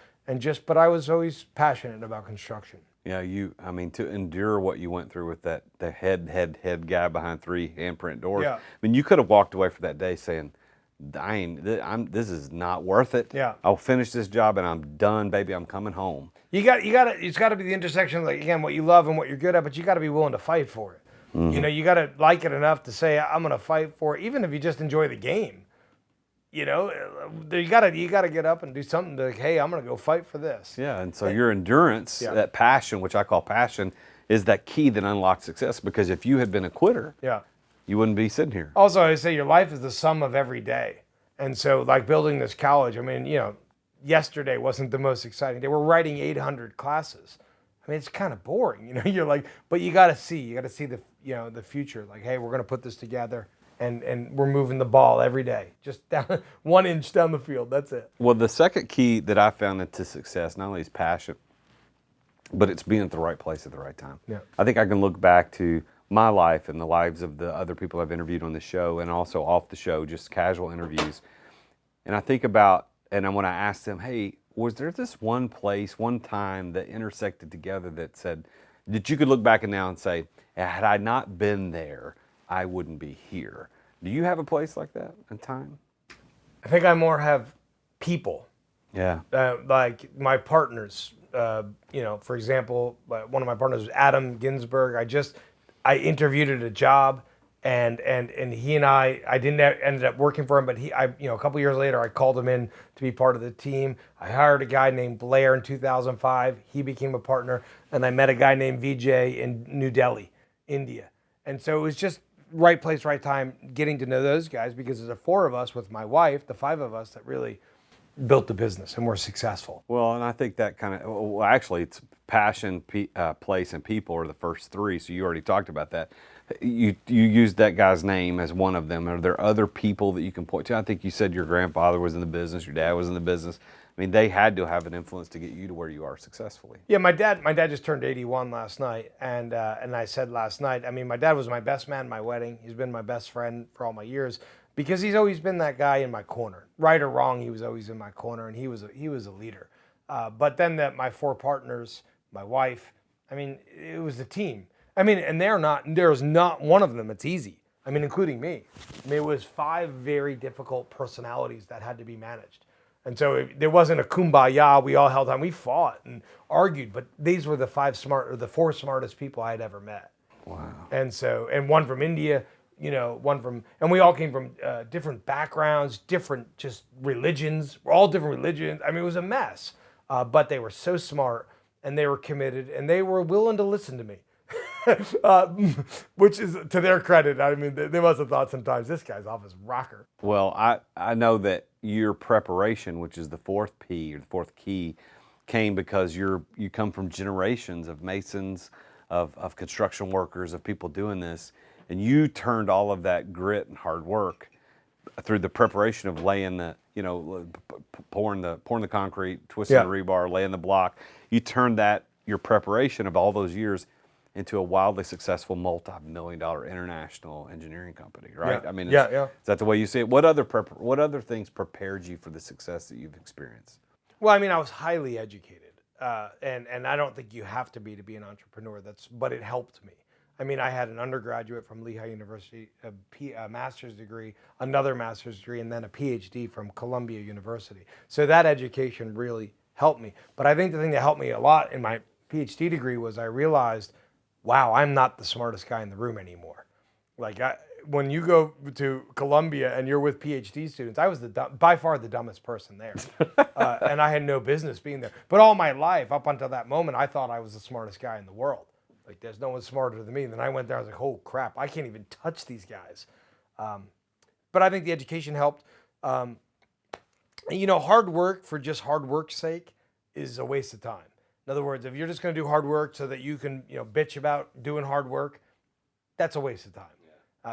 but I was always passionate about construction. Yeah, to endure what you went through with the head guy behind 3 handprint doors. Yeah. I mean, you could have walked away from that day saying, this is not worth it. Yeah. I'll finish this job and I'm done, baby. I'm coming home. It's got to be the intersection of, like, again, what you love and what you're good at, but you got to be willing to fight for it. Mm-hmm. You know, you got to like it enough to say, I'm going to fight for it, even if you just enjoy the game. You know, you got to get up and do something to, hey, I'm going to go fight for this. Yeah, and so your endurance, that passion, which I call passion, is that key that unlocks success. Because if you had been a quitter, you wouldn't be sitting here. Also, I say your life is the sum of every day. And so, like, building this college, I mean, yesterday wasn't the most exciting day. We're writing 800 classes. I mean, it's kind of boring, You're like, but you got to see the, the future. Like, hey, we're going to put this together. And we're moving the ball every day, just down 1 inch down the field. That's it. Well, the second key that I found into success, not only is passion, but it's being at the right place at the right time. Yeah. I think I can look back to my life and the lives of the other people I've interviewed on the show and also off the show, just casual interviews. And I think about, and when I asked them, hey, was there this one place, one time that intersected together that said, that you could look back and now and say, had I not been there, I wouldn't be here. Do you have a place like that in time? I think I more have people. Yeah. Like my partners, for example, one of my partners was Adam Ginsberg. I interviewed at a job and he and I ended up working for him, but a couple years later, I called him in to be part of the team. I hired a guy named Blair in 2005. He became a partner, and I met a guy named Vijay in New Delhi, India. And so it was just right place, right time, getting to know those guys, because there's the 4 of us with my wife, the 5 of us that really built the business and were successful. Well, and I think that actually it's passion, place, and people are the first 3. So you already talked about that. You used that guy's name as one of them. Are there other people that you can point to? I think you said your grandfather was in the business, your dad was in the business. I mean, they had to have an influence to get you to where you are successfully. Yeah, my dad just turned 81 last night, and I said last night, I mean, my dad was my best man at my wedding. He's been my best friend for all my years because he's always been that guy in my corner. Right or wrong, he was always in my corner, and he was a leader. But then my 4 partners, my wife, I mean, it was the team. I mean, and there's not one of them that's easy. I I mean, including me. I mean, it was 5 very difficult personalities that had to be managed. And so there wasn't a kumbaya, we all held on, we fought and argued, but these were the 4 smartest people I had ever met. Wow. And so, and one from India, and we all came from different backgrounds, different just religions, we're all different religions. I mean, it was a mess, but they were so smart and they were committed and they were willing to listen to me. Which is to their credit. I mean, they must have thought sometimes this guy's off his rocker. Well, I know that your preparation, which is the 4th P or the 4th key, came because you come from generations of masons, of construction workers, of people doing this, and you turned all of that grit and hard work through the preparation of laying the, pouring the concrete, twisting the rebar, laying the block. You turned that, your preparation of all those years, into a wildly successful multi-million-dollar international engineering company, right? Yeah. I mean, is that the way you see it? What other things prepared you for the success that you've experienced? Well, I mean, I was highly educated, and I don't think you have to be an entrepreneur. But it helped me. I mean, I had an undergraduate from Lehigh University, a master's degree, another master's degree, and then a PhD from Columbia University. So that education really helped me. But I think the thing that helped me a lot in my PhD degree was I realized, wow, I'm not the smartest guy in the room anymore. Like when you go to Columbia and you're with PhD students, I was by far the dumbest person there. And I had no business being there. But all my life, up until that moment, I thought I was the smartest guy in the world. Like there's no one smarter than me. And then I went there, I was like, oh crap, I can't even touch these guys. But I think the education helped. Hard work for just hard work's sake is a waste of time. In other words, if you're just going to do hard work so that you can, bitch about doing hard work, that's a waste of time.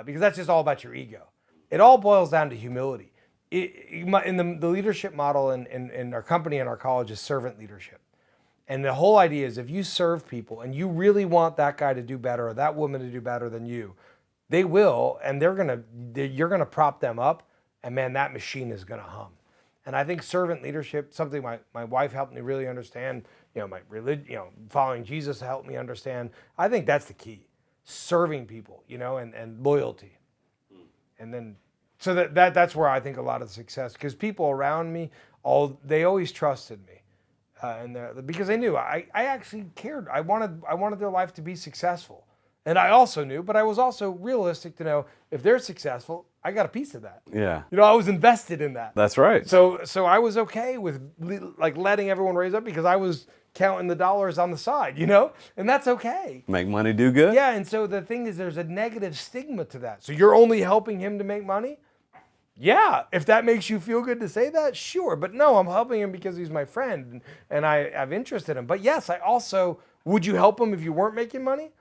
Because that's just all about your ego. It all boils down to humility. In the leadership model in our company and our college is servant leadership. And the whole idea is if you serve people and you really want that guy to do better or that woman to do better than you, they will, and you're going to prop them up, and man, that machine is going to hum. And I think servant leadership, something my wife helped me really understand, my religion, following Jesus helped me understand. I think that's the key. Serving people, and loyalty. And then, so that's where I think a lot of the success, because people around me, they always trusted me. Because they knew I actually cared. I wanted their life to be successful. And I also knew, but I was also realistic to know if they're successful, I got a piece of that. Yeah. I was invested in that. That's right. So I was okay with letting everyone raise up because I was counting the dollars on the side, and that's okay. Make money, do good. Yeah, and so the thing is there's a negative stigma to that. So you're only helping him to make money? Yeah, if that makes you feel good to say that, sure. But no, I'm helping him because he's my friend and I have interest in him. But yes, would you help him if you weren't making money?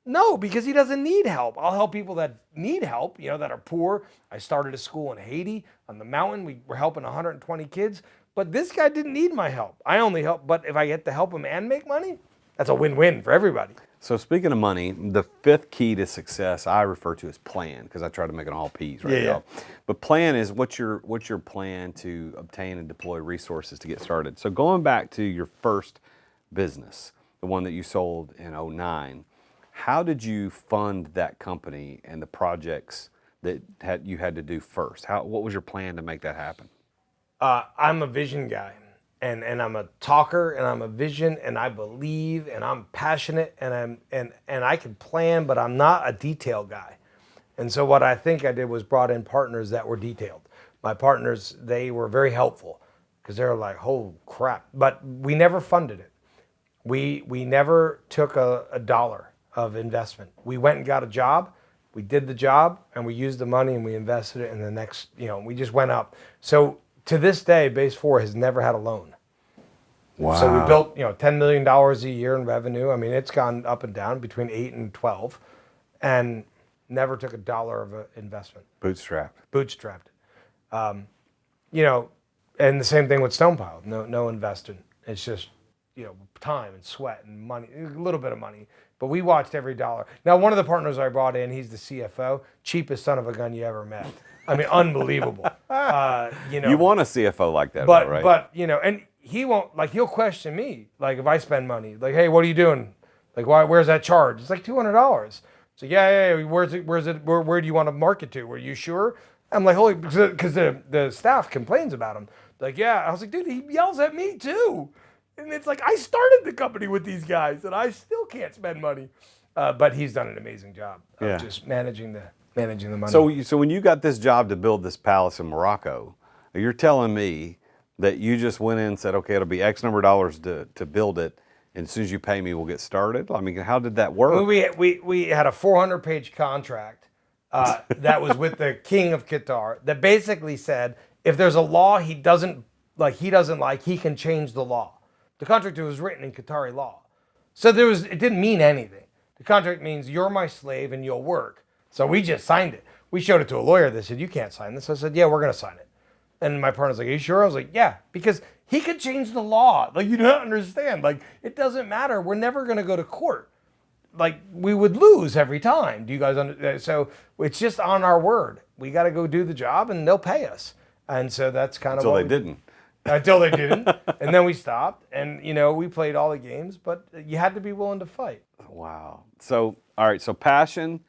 No, because he doesn't need help. I'll help people that need help, that are poor. I started a school in Haiti on the mountain. We were helping 120 kids. But this guy didn't need my help. I only help. But if I get to help him and make money, that's a win-win for everybody. So speaking of money, the 5th key to success I refer to as plan, because I try to make it all P's right now. But plan is what's your plan to obtain and deploy resources to get started. So going back to your first business, the one that you sold in 2009, how did you fund that company and the projects that you had to do first? What was your plan to make that happen? I'm a vision guy, and I'm a talker, and I'm a vision, and I believe, and I'm passionate, and I can plan, but I'm not a detail guy. And so what I think I did was brought in partners that were detailed. My partners, they were very helpful because they were like, oh crap. But we never funded it. We never took a dollar of investment. We went and got a job, we did the job, and we used the money and we invested it in the next, we just went up. So to this day, Base 4 has never had a loan. Wow. So we built, $10 million a year in revenue. I mean, it's gone up and down between 8 and 12 and never took a dollar of investment. Bootstrapped. And the same thing with Stonepile. No investing. It's just, time and sweat and money, a little bit of money. But we watched every dollar. Now, one of the partners I brought in, he's the CFO, cheapest son of a gun you ever met. I mean, unbelievable. You want a CFO like that, right? But and he won't, he'll question me, if I spend money, hey, what are you doing? Where's that charge? It's like $200. So yeah. Where do you want to market to? Were you sure? I'm like, holy, because the staff complains about him. Like, yeah. I was like, dude, he yells at me too. And it's like, I started the company with these guys and I still can't spend money. But he's done an amazing job of just managing the money. So when you got this job to build this palace in Morocco, you're telling me that you just went in and said, okay, it'll be X number of dollars to build it, and as soon as you pay me, we'll get started? I mean, how did that work? We had a 400-page contract that was with the king of Qatar that basically said if there's a law he doesn't like, he can change the law. The contract was written in Qatari law. So it didn't mean anything. The contract means you're my slave and you'll work. So we just signed it. We showed it to a lawyer. They said, you can't sign this. I said, yeah, we're going to sign it. And my partner's like, are you sure? I was like, yeah, because he could change the law. Like, you don't understand. Like, it doesn't matter. We're never going to go to court. Like, we would lose every time. Do you guys understand? So it's just on our word. We got to go do the job and they'll pay us. And so that's kind of Until they didn't. Until they didn't. And then we stopped. And, we played all the games, but you had to be willing to fight. Wow. So, all right. So passion,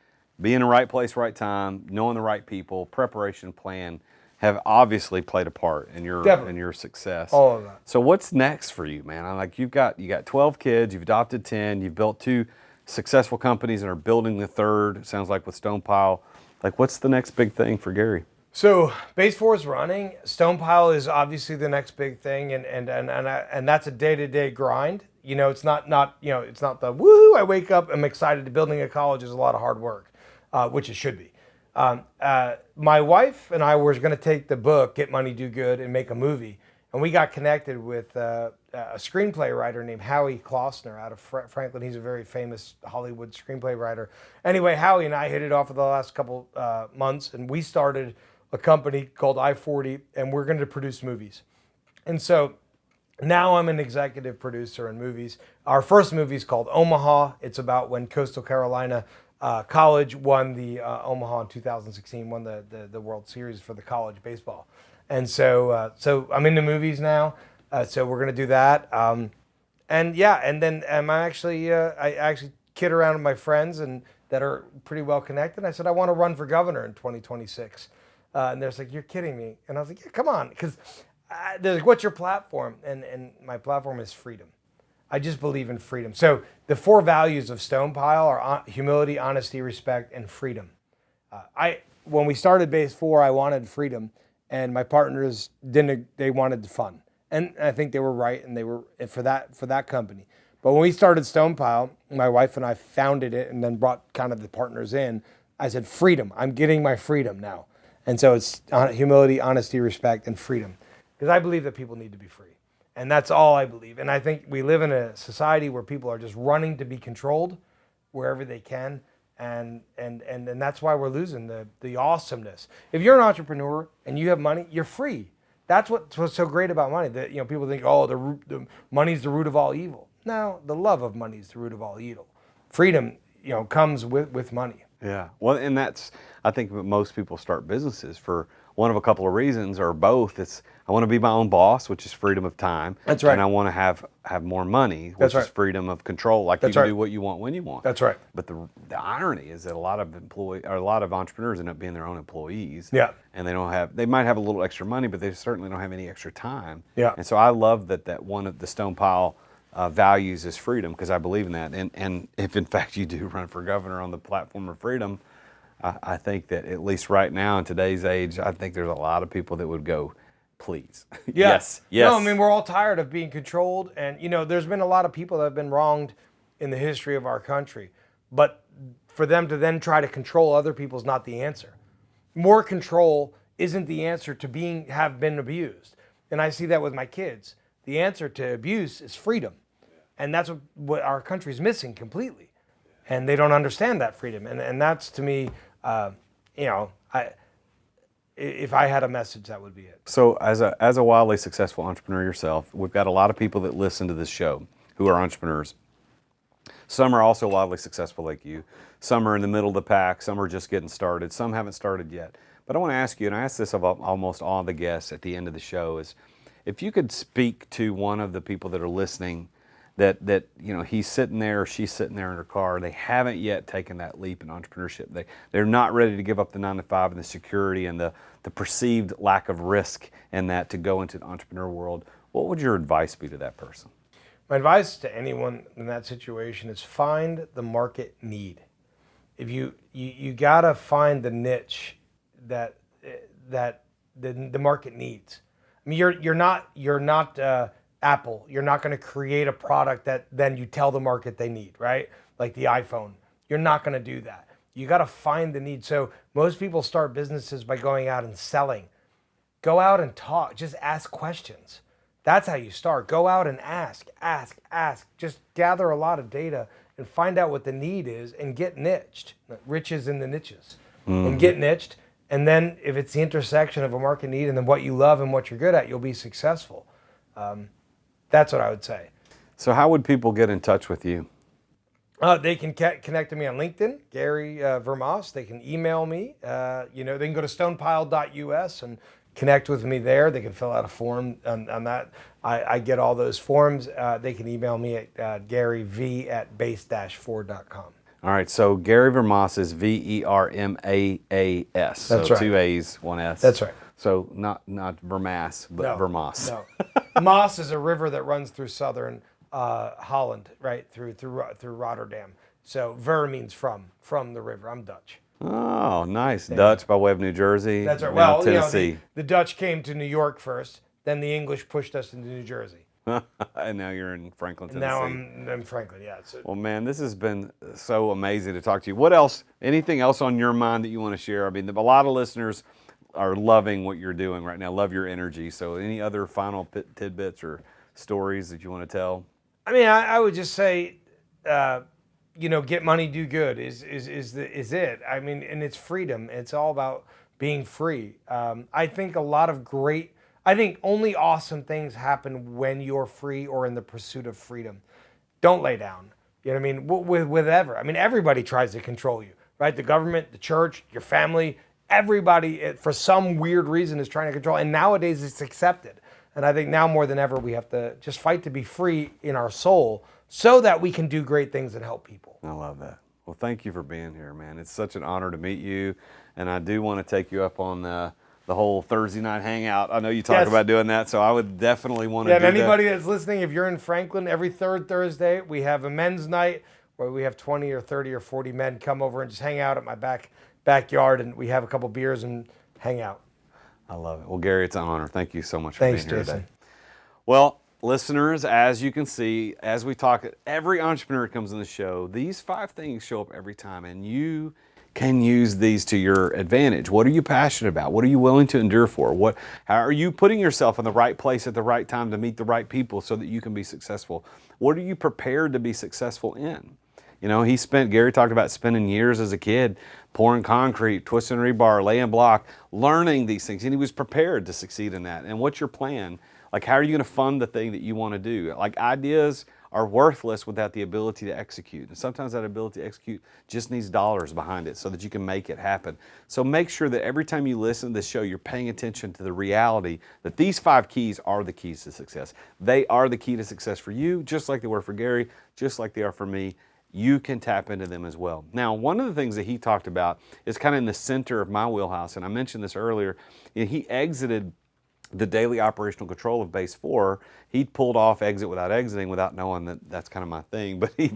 being in the right place, right time, knowing the right people, preparation plan have obviously played a part in your success. All of that. So what's next for you, man? I'm like, you got 12 kids, you've adopted 10, you've built 2 successful companies and are building the third, it sounds like, with Stonepile. Like, what's the next big thing for Garry? So Base 4 is running. Stonepile is obviously the next big thing, and that's a day-to-day grind. It's not it's not the woo. I wake up, I'm excited. Building a college is a lot of hard work, which it should be. My wife and I were going to take the book, Get Money, Do Good, and make a movie, and we got connected with a screenplay writer named Howie Klossner out of Franklin. He's a very famous Hollywood screenplay writer. Anyway, Howie and I hit it off for the last couple months, and we started a company called I-40, and we're going to produce movies. And so now I'm an executive producer in movies. Our first movie is called Omaha. It's about when Coastal Carolina College won the Omaha in 2016, won the World Series for the college baseball. And so I'm in the movies now. So we're going to do that. And then I actually kid around with my friends and that are pretty well connected. I said, I want to run for governor in 2026. And they're like, you're kidding me. And I was like, yeah, come on. Because they're like, what's your platform? And my platform is freedom. I just believe in freedom. So the 4 values of Stonepile are humility, honesty, respect, and freedom. When we started Base 4, I wanted freedom. And my partners didn't. They wanted fun. And I think they were right. And they were for that company. But when we started Stonepile, my wife and I founded it and then brought kind of the partners in. I said, freedom. I'm getting my freedom now. And so it's humility, honesty, respect, and freedom. Because I believe that people need to be free. And that's all I believe. And I think we live in a society where people are just running to be controlled wherever they can. And that's why we're losing the awesomeness. If you're an entrepreneur and you have money, you're free. That's what's so great about money. That people think, oh, the money's the root of all evil. No, the love of money is the root of all evil. Freedom, comes with money. Yeah. Well, and that's, I think most people start businesses for one of a couple of reasons or both. It's, I want to be my own boss, which is freedom of time. That's right. And I want to have more money, which is freedom of control. Like you can do what you want when you want. That's right. But the irony is that a lot of entrepreneurs end up being their own employees. Yeah. And they might have a little extra money, but they certainly don't have any extra time. Yeah. And so I love that one of the Stonepile values is freedom, because I believe in that. And if in fact you do run for governor on the platform of freedom, I think that at least right now in today's age, I think there's a lot of people that would go, please. Yes. No, I mean, we're all tired of being controlled. And, there's been a lot of people that have been wronged in the history of our country. But for them to then try to control other people is not the answer. More control isn't the answer to have been abused. And I see that with my kids. The answer to abuse is freedom. And that's what our country's missing completely. And they don't understand that freedom. And that's, to me, if I had a message, that would be it. So as a wildly successful entrepreneur yourself, we've got a lot of people that listen to this show who are entrepreneurs. Some are also wildly successful like you. Some are in the middle of the pack. Some are just getting started. Some haven't started yet. But I want to ask you, and I ask this of almost all the guests at the end of the show, is if you could speak to one of the people that are listening that he's sitting there or she's sitting there in her car. They haven't yet taken that leap in entrepreneurship. They're not ready to give up the 9-to-5 and the security and the perceived lack of risk in that to go into the entrepreneur world. What would your advice be to that person? My advice to anyone in that situation is find the market need. If you gotta find the niche that the market needs. I mean, you're not Apple. You're not going to create a product that then you tell the market they need, right? Like the iPhone. You're not going to do that. You got to find the need. So most people start businesses by going out and selling. Go out and talk. Just ask questions. That's how you start. Go out and ask. Just gather a lot of data and find out what the need is and get niched. Riches in the niches. And get niched. And then if it's the intersection of a market need and then what you love and what you're good at, you'll be successful. That's what I would say. So how would people get in touch with you? They can connect to me on LinkedIn, Garry Vermaas. They can email me. They can go to stonepile.us and connect with me there. They can fill out a form on that. I get all those forms. They can email me at garyv@base-4.com. All right, so Garry Vermaas is Vermaas. That's so right. 2 A's, 1 S. That's right. So not Vermaas, but No, Vermaas. No. Maas is a river that runs through southern Holland, right, through Rotterdam. So Ver means from the river. I'm Dutch. Oh, nice. Dutch by way of New Jersey. That's right. Now Well, Tennessee. The Dutch came to New York first, then the English pushed us into New Jersey. And now you're in Franklin, And Tennessee. now I'm in Franklin, yeah. Well, man, this has been so amazing to talk to you. What else, anything else on your mind that you want to share? I mean, a lot of listeners are loving what you're doing right now, love your energy. So any other final tidbits or stories that you want to tell? I mean, I would just say, get money, do good is it. I mean, and it's freedom. It's all about being free. I think only awesome things happen when you're free or in the pursuit of freedom. Don't lay down. You know what I mean? With whatever. I mean, everybody tries to control you, right? The government, the church, your family, everybody, for some weird reason, is trying to control. And nowadays, it's accepted. And I think now more than ever, we have to just fight to be free in our soul so that we can do great things and help people. I love that. Well, thank you for being here, man. It's such an honor to meet you. And I do want to take you up on the whole Thursday night hangout. I know you talk about doing that, so I would definitely want to do that. And anybody that's listening, if you're in Franklin, every third Thursday, we have a men's night where we have 20 or 30 or 40 men come over and just hang out at my backyard, and we have a couple beers and hang out. I love it. Well, Garry, it's an honor. Thank you so much for being here Jason. today. Well, listeners, as you can see, as we talk, every entrepreneur that comes on the show, these 5 things show up every time, and you can use these to your advantage. What are you passionate about? What are you willing to endure for? How are you putting yourself in the right place at the right time to meet the right people so that you can be successful? What are you prepared to be successful in? Garry talked about spending years as a kid pouring concrete, twisting rebar, laying block, learning these things, and he was prepared to succeed in that. And what's your plan? Like, how are you going to fund the thing that you want to do? Like, ideas are worthless without the ability to execute. And sometimes that ability to execute just needs dollars behind it so that you can make it happen. So make sure that every time you listen to this show, you're paying attention to the reality that these 5 keys are the keys to success. They are the key to success for you, just like they were for Garry, just like they are for me. You can tap into them as well. Now, one of the things that he talked about is kind of in the center of my wheelhouse, and I mentioned this earlier. He exited the daily operational control of Base 4. He pulled off exit without exiting without knowing that that's kind of my thing. But he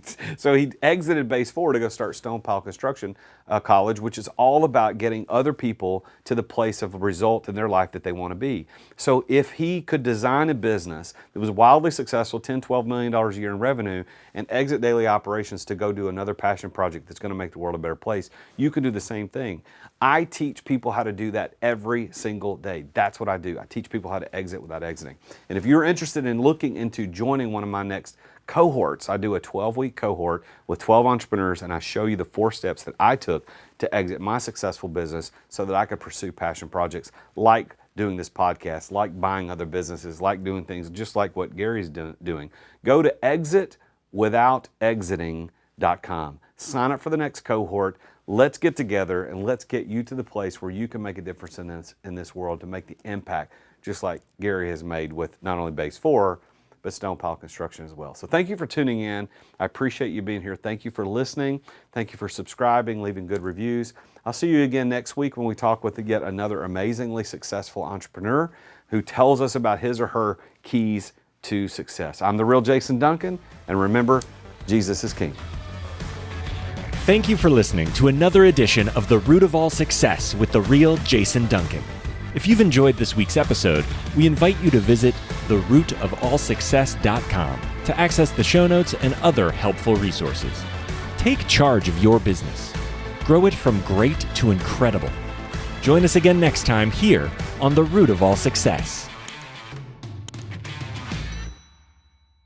exited Base 4 to go start Stonepile Construction College, which is all about getting other people to the place of a result in their life that they want to be. So if he could design a business that was wildly successful, $10, $12 million a year in revenue, and exit daily operations to go do another passion project that's going to make the world a better place, you can do the same thing. I teach people how to do that every single day. That's what I do. I teach people how to exit without exiting. And if you're interested in looking into joining one of my next cohorts, I do a 12-week cohort with 12 entrepreneurs, and I show you the 4 steps that I took to exit my successful business so that I could pursue passion projects like doing this podcast, like buying other businesses, like doing things just like what Garry's doing. Go to exitwithoutexiting.com. Sign up for the next cohort. Let's get together and let's get you to the place where you can make a difference in this world to make the impact just like Garry has made with not only Base 4, but Stonepile Construction as well. So thank you for tuning in. I appreciate you being here. Thank you for listening. Thank you for subscribing, leaving good reviews. I'll see you again next week when we talk with yet another amazingly successful entrepreneur who tells us about his or her keys to success. I'm the real Jason Duncan, and remember, Jesus is King. Thank you for listening to another edition of The Root of All Success with the real Jason Duncan. If you've enjoyed this week's episode, we invite you to visit therootofallsuccess.com to access the show notes and other helpful resources. Take charge of your business. Grow it from great to incredible. Join us again next time here on The Root of All Success.